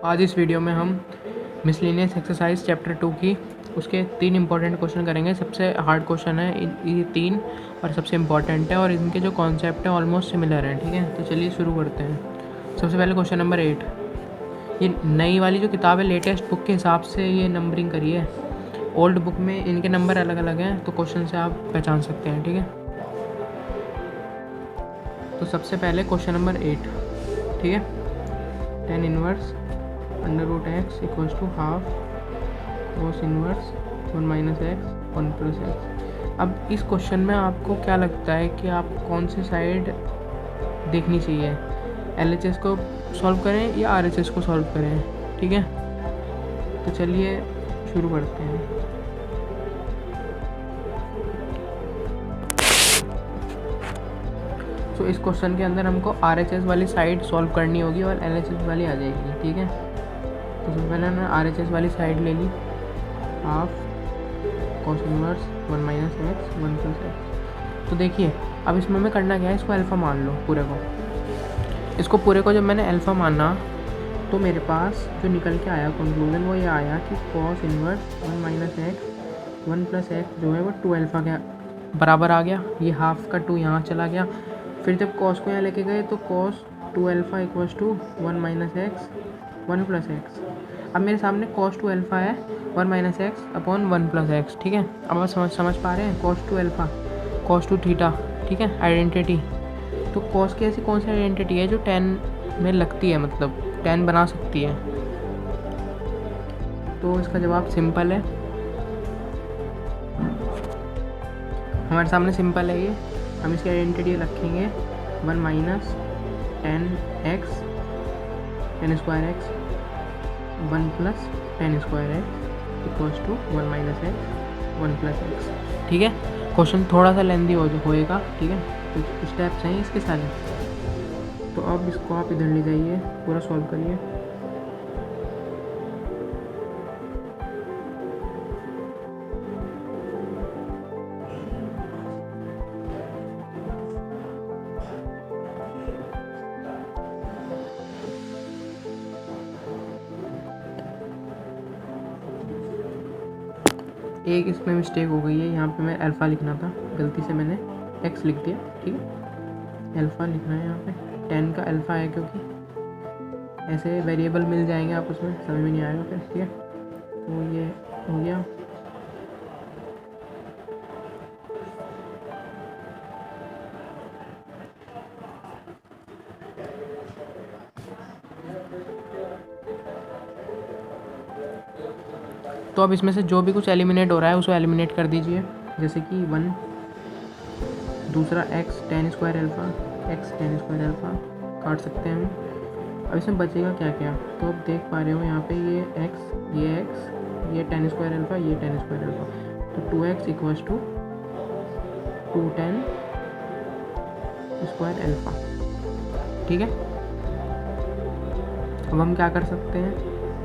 आज इस वीडियो में हम मिसलेनियस एक्सरसाइज चैप्टर 2 की उसके 3 इंपॉर्टेंट क्वेश्चन करेंगे। सबसे हार्ड क्वेश्चन है ये 3 और सबसे इम्पॉर्टेंट है और इनके जो कॉन्सेप्ट हैं ऑलमोस्ट सिमिलर हैं। ठीक है, तो चलिए शुरू करते हैं। सबसे पहले क्वेश्चन नंबर 8। ये नई वाली जो किताब है लेटेस्ट बुक के हिसाब से ये नंबरिंग करी है। ओल्ड बुक में इनके नंबर अलग अलग हैं, तो क्वेश्चन से आप पहचान सकते हैं। ठीक है, तो सबसे पहले क्वेश्चन नंबर 8। ठीक है, tan inverse under root x equals to half cos inverse 1 minus x 1 plus x. अब इस क्वेश्चन में आपको क्या लगता है कि आप कौन सी साइड देखनी चाहिए, LHS को सॉल्व करें या RHS को सॉल्व करें? ठीक है, तो चलिए शुरू करते हैं। तो इस क्वेश्चन के अंदर हमको RHS वाली साइड सॉल्व करनी होगी और LHS वाली आ जाएगी। ठीक है, तो सबसे पहले हमने RHS वाली साइड ले ली, half cos inverse 1 minus x 1 plus x. तो देखिए अब इसमें हमें करना क्या है, इसको अल्फ़ा मान लो पूरे को। इसको पूरे को जब मैंने अल्फ़ा माना तो मेरे पास जो निकल के आया कंक्लूजन वो ये आया कि cos inverse 1 minus x 1 plus x जो है वो 2 अल्फ़ा के बराबर आ गया। ये हाफ का 2 यहाँ चला गया। फिर जब कॉस को यहाँ लेके गए तो cos 2 alpha equals to 1 minus x 1 plus x. अब मेरे सामने कॉस 2 अल्फ़ा है 1 minus x upon 1 plus x. ठीक है, अब आप समझ पा रहे हैं, कॉस 2 अल्फ़ा कॉस 2 थीटा। ठीक है, आइडेंटिटी। तो कॉस की ऐसी कौन सी आइडेंटिटी है जो tan में लगती है, मतलब tan बना सकती है? तो इसका जवाब सिंपल है, हमारे सामने सिंपल है ये। हम इसकी आइडेंटिटी रखेंगे 1 minus tan x tan square x 1 plus tan square x equals to 1 minus x 1 plus x. ठीक है, क्वेश्चन थोड़ा सा लेंदी होएगा। ठीक है, कुछ स्टेप्स हैं इसके सारे। तो अब इसको आप इधर ले जाइए, पूरा सॉल्व करिए। एक इसमें मिस्टेक हो गई है, यहाँ पे मैं अल्फ़ा लिखना था, गलती से मैंने एक्स लिख दिया। ठीक है, अल्फ़ा लिखना है यहाँ पे, tan का अल्फ़ा है क्योंकि ऐसे वेरिएबल मिल जाएंगे आप उसमें समझ में नहीं आएगा फिर। ठीक है, तो ये हो गया। तो अब इसमें से जो भी कुछ एलिमिनेट हो रहा है उसको एलिमिनेट कर दीजिए, जैसे कि 1, दूसरा x tan स्क्वायर अल्फ़ा काट सकते हैं हम। अब इसमें बचेगा क्या क्या, तो अब देख पा रहे हो यहाँ पे ये x ये tan स्क्वायर अल्फ़ा ये tan स्क्वायर अल्फ़ा, तो 2x equals to 2 tan square alpha. ठीक है, अब हम क्या कर सकते हैं,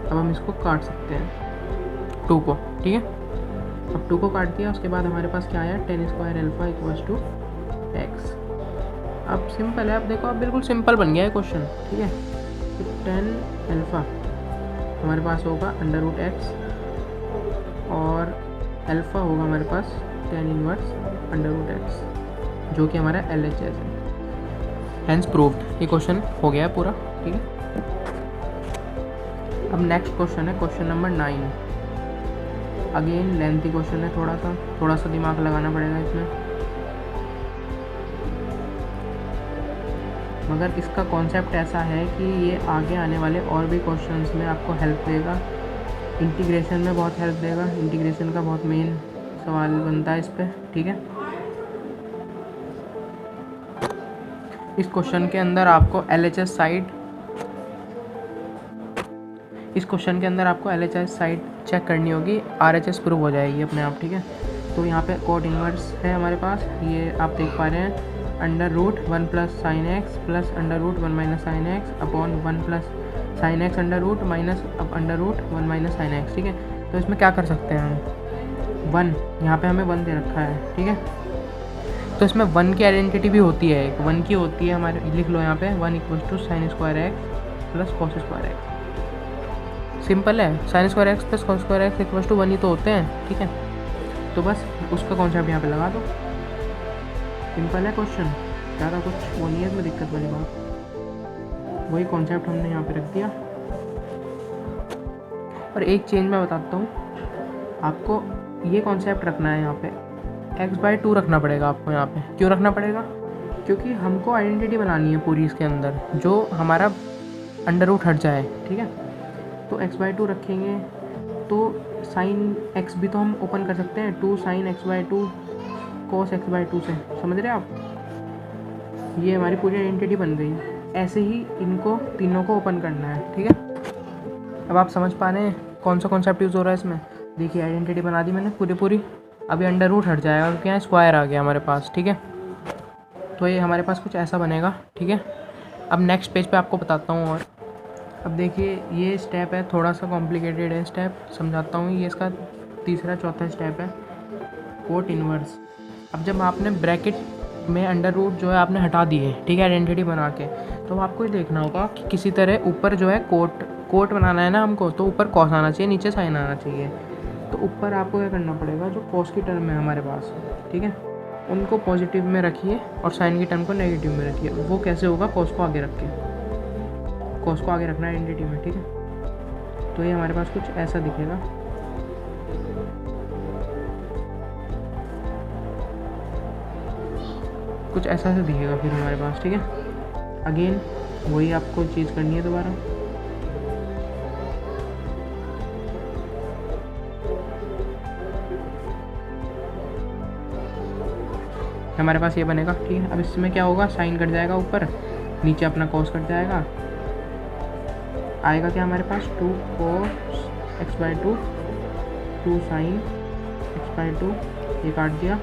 अब हम इसको काट सकते हैं 2 को। ठीक है, अब 2 को काट दिया, उसके बाद हमारे पास क्या आया, tan square alpha equals to x. अब सिंपल है, अब देखो अब बिल्कुल सिंपल बन गया है क्वेश्चन। ठीक है, तो tan अल्फ़ा हमारे पास होगा अंडर रूट एक्स और अल्फ़ा होगा हमारे पास tan inverse under root x जो कि हमारा LHS है। हैंस प्रूव्ड, ये क्वेश्चन हो गया है पूरा। ठीक है, अब नेक्स्ट क्वेश्चन है question number 9। Again lengthy question है, थोड़ा सा दिमाग लगाना पड़ेगा इसमें, मगर इसका कॉन्सेप्ट ऐसा है कि ये आगे आने वाले और भी क्वेश्चंस में आपको हेल्प देगा। इंटीग्रेशन में बहुत हेल्प देगा, इंटीग्रेशन का बहुत मेन सवाल बनता है इस पर। ठीक है, इस क्वेश्चन के अंदर आपको LHS साइड चेक करनी होगी, RHS प्रूव हो जाएगी अपने आप। ठीक है, तो यहाँ पे कोट इनवर्स है हमारे पास, ये आप देख पा रहे हैं, under root 1 plus sine x plus under root 1 minus sine x upon 1 plus sine x under root minus under root 1 minus sine x. ठीक है, तो इसमें क्या कर सकते हैं हम, 1 यहाँ पे हमें 1 दे रखा है। ठीक है, तो इसमें 1 की आइडेंटिटी भी होती है, एक 1 की होती है हमारे, लिख लो यहाँ पे 1 equals to sine square x plus cos square x. Simple है, sine square x plus cos square x equal to 1 ही तो होते हैं, ठीक है। तो बस उसका कॉन्सेप्ट यहाँ पे लगा दो, सिंपल है क्वेश्चन, ज़्यादा कुछ वो नहीं है इसमें दिक्कत वाली बात। वही कॉन्सेप्ट हमने यहाँ पे रख दिया। और एक चेंज मैं बताता हूँ आपको, ये कॉन्सेप्ट रखना है यहाँ पे, x/2 रखना पड़ेगा आपको यहाँ पे। क्यों रखना पड़ेगा? क्योंकि हमको आइडेंटिटी बनानी है पूरी इसके अंदर, जो हमारा अंडर रूट हट जाए, ठीक है। तो x/2 रखेंगे तो साइन x भी तो हम ओपन कर सकते हैं, 2 sin x/2 cos x/2 से, समझ रहे हैं आप। ये हमारी पूरी आइडेंटिटी बन गई। ऐसे ही इनको तीनों को ओपन करना है, ठीक है। अब आप समझ पा रहे हैं कौन सा कॉन्सेप्ट यूज़ हो रहा है इसमें। देखिए आइडेंटिटी बना दी मैंने पूरी। अभी अंडर रूट हट जाएगा क्योंकि यहाँ स्क्वायर आ गया हमारे पास, ठीक है। तो ये हमारे पास कुछ ऐसा बनेगा, ठीक है। अब नेक्स्ट पेज पे आपको बताता हूँ। और अब देखिए ये स्टेप है, थोड़ा सा कॉम्प्लिकेटेड है स्टेप, समझाता हूँ। ये इसका तीसरा चौथा स्टेप है, कोट इनवर्स। अब जब आपने ब्रैकेट में अंडर रूट जो है आपने हटा दिए, ठीक है, आइडेंटिटी बना के, तो आपको ये देखना होगा कि किसी तरह ऊपर जो है कोट बनाना है ना हमको, तो ऊपर कॉस आना चाहिए, नीचे साइन आना चाहिए। तो ऊपर आपको क्या करना पड़ेगा, जो कॉस की टर्म है हमारे पास, ठीक है, उनको पॉजिटिव में रखिए और साइन की टर्म को नेगेटिव में रखिए। वो कैसे होगा, कॉस को आगे रख के, कॉस को आगे रखना है आइडेंटिटी में, ठीक है। तो ये हमारे पास कुछ ऐसा दिखेगा, कुछ ऐसा से दिखेगा फिर हमारे पास, ठीक है। अगेन वही आपको चीज़ करनी है दोबारा। हमारे पास ये बनेगा, ठीक है। अब इसमें क्या होगा, साइन कट जाएगा ऊपर, नीचे अपना कॉस कट जाएगा, आएगा क्या हमारे पास, 2 cos x/2 2 sin x/2, ये काट दिया,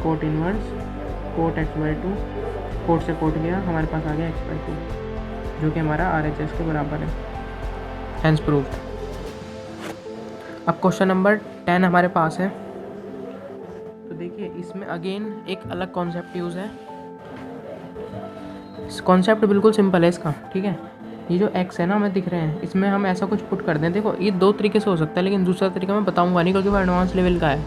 cot inverse cot x/2, cot से कोट गया, हमारे पास आ गया x/2 जो कि हमारा RHS के बराबर है, हेंस प्रूव्ड। अब क्वेश्चन नंबर 10 हमारे पास है। तो देखिए इसमें अगेन एक अलग कॉन्सेप्ट यूज़ है। कॉन्सेप्ट बिल्कुल सिंपल है इसका, ठीक है। ये जो x है ना हमें दिख रहे हैं, इसमें हम ऐसा कुछ पुट कर दें। देखो ये 2 तरीके से हो सकता है, लेकिन दूसरा तरीका मैं बताऊंगा नहीं क्योंकि वो एडवांस लेवल का है,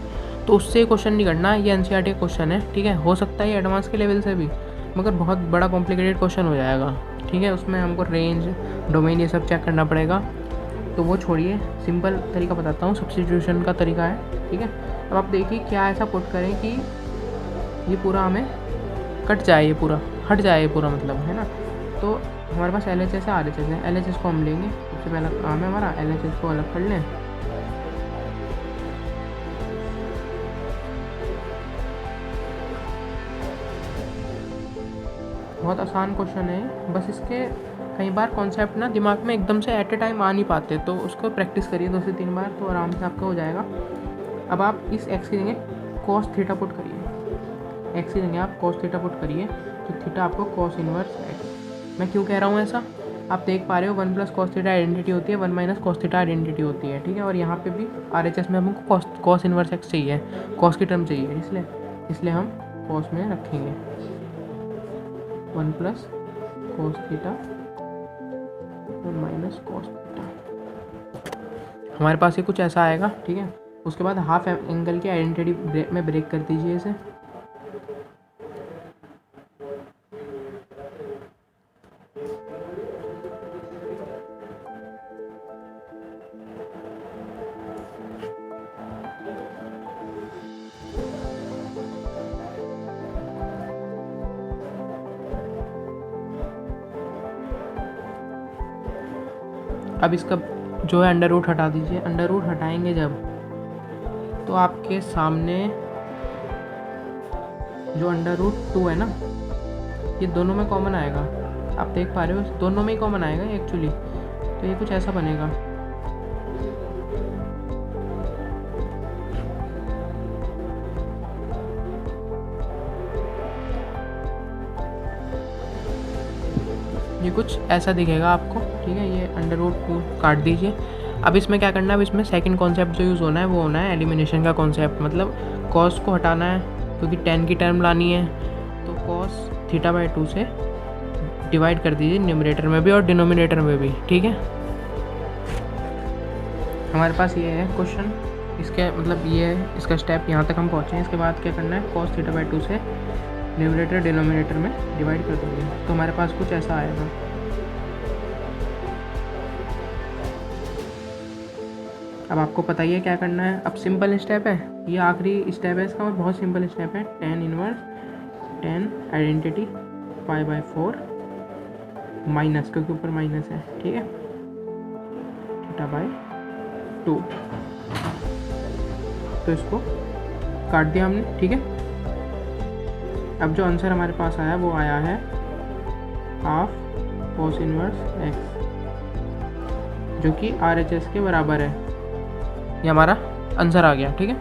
तो उससे क्वेश्चन नहीं करना। ये NCERT क्वेश्चन है, ठीक है। हो सकता है ये एडवांस के लेवल से भी, मगर बहुत बड़ा कॉम्प्लिकेटेड क्वेश्चन हो जाएगा, ठीक है। उसमें हमको रेंज, डोमेन ये सब चेक करना पड़ेगा, तो वो छोड़िए। सिंपल तरीका बताता हूँ, सब्स्टिट्यूशन का तरीका है, ठीक है। अब आप देखिए क्या ऐसा पुट करें कि ये पूरा हमें कट जाए, ये पूरा हट जाए, ये पूरा मतलब, है ना। तो हमारे पास LHS है, RHS है। LHS को हम लेंगे, सबसे पहला काम है हमारा LHS को अलग कर लें। बहुत आसान क्वेश्चन है, बस इसके कई बार कॉन्सेप्ट ना दिमाग में एकदम से एट ए टाइम आ नहीं पाते, तो उसको प्रैक्टिस करिए 2 से 3 बार, तो आराम से आपका हो जाएगा। अब आप इस x की जगह cos थीटा पुट करिए, x की जगह आप cos थीटा पुट करिए, तो थीटा आपको cos इनवर्स x। मैं क्यों कह रहा हूँ ऐसा, आप देख पा रहे हो 1 + cos थीटा आइडेंटिटी होती है, 1 - cos थीटा आइडेंटिटी होती है, ठीक है। और यहाँ पे भी RHS में हमको cos इनवर्स x चाहिए, cos की टर्म चाहिए, इसलिए हम cos में रखेंगे 1 + cos थीटा 1 - cos थीटा। हमारे पास ये कुछ ऐसा आएगा, ठीक है। उसके बाद हाफ एंगल की आइडेंटिटी में ब्रेक कर दीजिए इसे। अब इसका जो है अंडर रूट हटा दीजिए। अंडर रूट हटाएंगे जब, तो आपके सामने जो अंडर रूट 2 है ना, ये दोनों में कॉमन आएगा। आप देख पा रहे हो दोनों में ही कॉमन आएगा एक्चुअली, तो ये कुछ ऐसा बनेगा। ये कुछ ऐसा दिखेगा आपको, ठीक है। ये अंडर रूट 2 काट दीजिए। अब इसमें क्या करना है, अब इसमें सेकंड कॉन्सेप्ट जो यूज़ होना है वो होना है एलिमिनेशन का कॉन्सेप्ट। मतलब कॉस को हटाना है क्योंकि 10 की टर्म लानी है, तो cos θ/2 से डिवाइड कर दीजिए न्यूमरेटर में भी और डिनोमिनेटर में भी, ठीक है। हमारे पास ये है क्वेश्चन, इसके मतलब ये है इसका स्टेप, यहाँ तक हम पहुँचे हैं। इसके बाद क्या करना है, cos θ/2 से न्यूमरेटर डिनोमिनेटर में डिवाइड कर देंगे, तो हमारे पास कुछ ऐसा आएगा। अब आपको पता ही है क्या करना है। अब सिंपल स्टेप है, ये आखिरी स्टेप है इसका, और बहुत सिंपल स्टेप है। tan inverse tan identity π/4 minus, क्योंकि ऊपर माइनस है, ठीक है, θ/2। तो इसको काट दिया हमने, ठीक है। अब जो आंसर हमारे पास आया वो आया है हाफ cos इनवर्स x, जो कि RHS के बराबर है। ये हमारा आंसर आ गया, ठीक है।